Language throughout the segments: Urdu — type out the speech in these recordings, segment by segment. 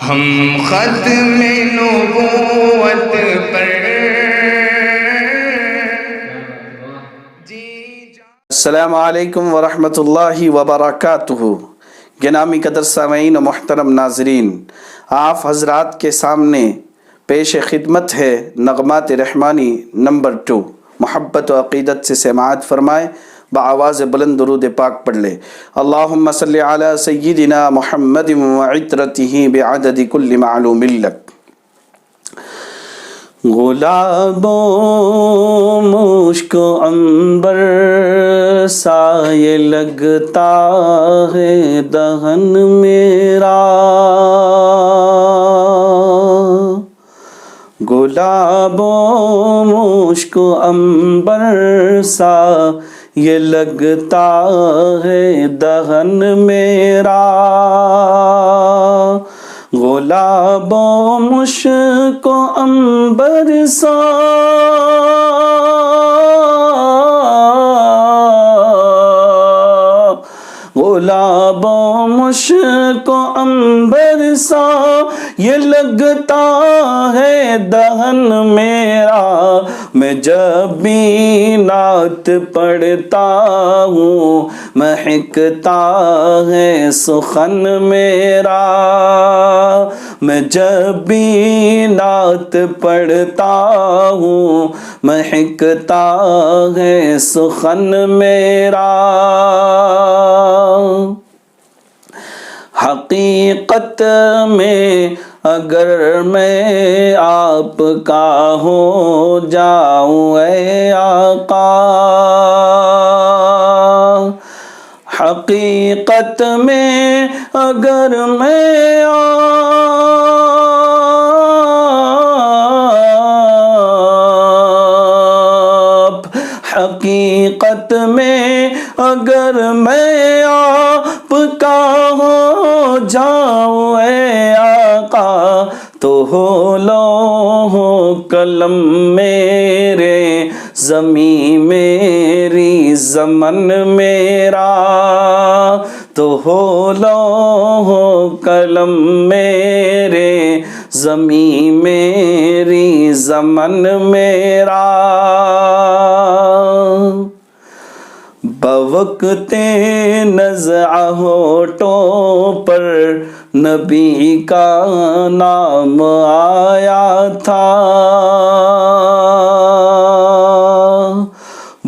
ہم ختم نبوت پر السلام علیکم ورحمۃ اللہ وبرکاتہ۔ گرامی قدر سامعین و محترم ناظرین، آپ حضرات کے سامنے پیش خدمت ہے نغمات رحمانی نمبر 2۔ محبت و عقیدت سے سماعت فرمائے، بآواز بلند درود پاک پڑھ لے۔ اللہم صلی علی سیدنا محمد وعطرتہ بعدد کل معلوم لک۔ گلاب و مشک و عنبر سا یہ لگتا ہے دہن میرا، گلاب و مشک و عنبر سا یہ لگتا ہے دہن میرا، گلاب و مشک و عنبر سا گلاب و مشک و عنبر سا یہ لگتا ہے دہن میرا، میں جب بھی نعت پڑھتا ہوں مہکتا ہے سخن میرا، میں جب بھی نعت پڑھتا ہوں مہکتا ہے سخن میرا۔ حقیقت میں اگر میں آپ کا ہو جاؤں اے آقا، حقیقت میں اگر میں حقیقت میں اگر میں آپ کا ہو جاؤں اے آقا، تو ہو لوح قلم میرے، زمین میری زمن میرا، تو ہو لوح قلم میرے، زمین میری زمن میرا۔ بوقت نزع ہونٹوں پر نبی کا نام آیا تھا،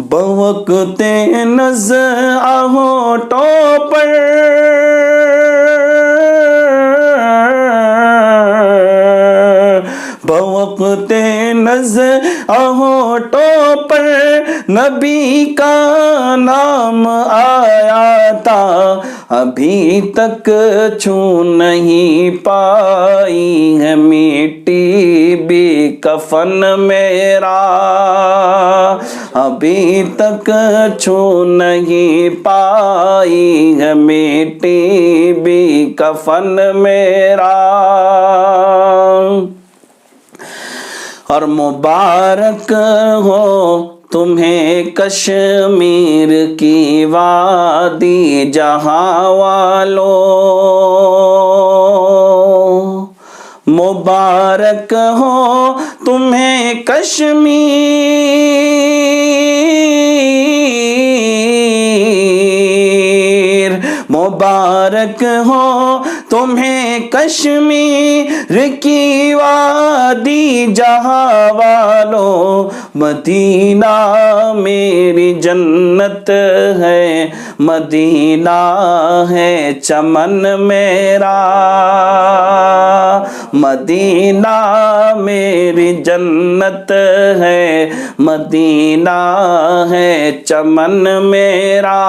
بوقت نزع ہونٹوں پر بوقت نزع ہونٹوں پر نبی کا نام آیا تھا، ابھی تک چھو نہیں پائی ہے مٹی بھی کفن میرا، ابھی تک چھو نہیں پائی ہے مٹی بھی کفن میرا۔ اور مبارک ہو تمہیں کشمیر کی وادی جہاں والو، مبارک ہو تمہیں کشمیر، مبارک ہو تمہیں کشمیر کی وادی جہاں والو، مدینہ میری جنت ہے، مدینہ ہے چمن میرا، مدینہ میری جنت ہے، مدینہ ہے چمن میرا۔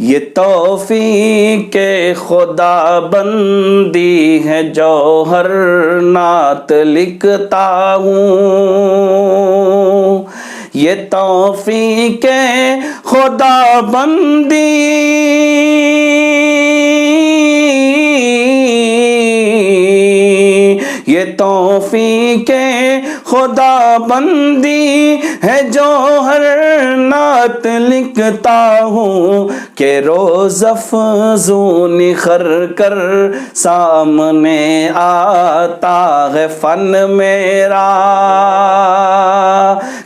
یہ توفیق خدا بندی ہے جوہر نعت لکھتا ہوں، یہ توفیق خدا بندی، یہ توفیق خدا بندی ہے جوہر نعت لکھتا ہوں، کہ روز افزوں نکھر کر سامنے آتا ہے فن میرا،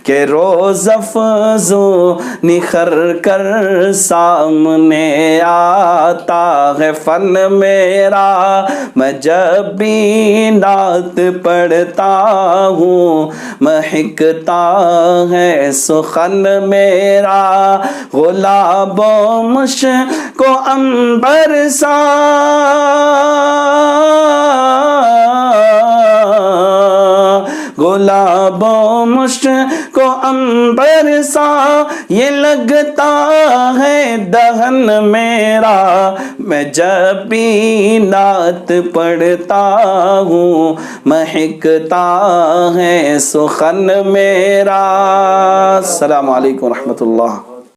کہ روز افزوں نکھر کر سامنے آتا ہے فن میرا، میں جب بھی نعت پڑھتا ہوں مہکتا ہے سخن میرا، گلاب و مشک و عنبر سا گلاب و مشک و عنبر سا یہ لگتا ہے دہن میرا، میں جب بھی نعت پڑھتا ہوں مہکتا ہے سخن میرا۔ السلام علیکم ورحمۃ اللہ۔